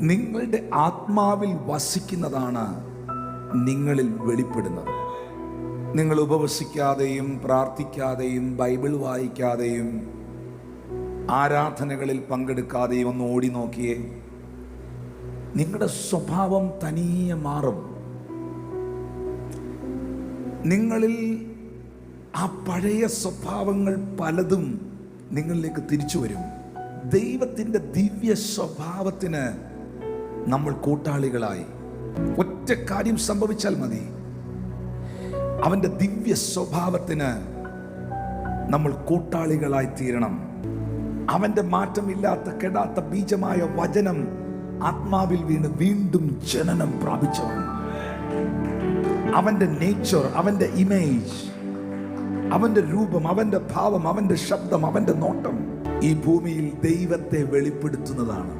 നിങ്ങളുടെ ആത്മാവിൽ വസിക്കുന്നതാണ് നിങ്ങളിൽ വെളിപ്പെടുന്നത്. നിങ്ങൾ ഉപവസിക്കാതെയും പ്രാർത്ഥിക്കാതെയും ബൈബിൾ വായിക്കാതെയും ആരാധനകളിൽ പങ്കെടുക്കാതെയും ഒന്ന് ഓടി നോക്കിയേ, നിങ്ങളുടെ സ്വഭാവം തനിയെ മാറും. നിങ്ങളിൽ ആ പഴയ സ്വഭാവങ്ങൾ പലതും നിങ്ങളിലേക്ക് തിരിച്ചു വരും. ദൈവത്തിൻ്റെ ദിവ്യ സ്വഭാവത്തിന് നമ്മൾ കൂട്ടാളികളായി ഒറ്റ കാര്യം സംഭവിച്ചാൽ മതി. അവൻ്റെ ദിവ്യ സ്വഭാവത്തിന് നമ്മൾ കൂട്ടാളികളായി തീരണം. അവൻ്റെ മാറ്റമില്ലാത്ത കെടാത്ത ബീജമായ വചനം ആത്മാവിൽ വീണ് വീണ്ടും ജനനം പ്രാപിച്ചവൻ, അവൻ്റെ നേച്ചർ, അവൻ്റെ ഇമേജ്, അവൻ്റെ രൂപം, അവൻ്റെ ഭാവം, അവൻ്റെ ശബ്ദം, അവൻ്റെ നോട്ടം ഈ ഭൂമിയിൽ ദൈവത്തെ വെളിപ്പെടുത്തുന്നതാണ്.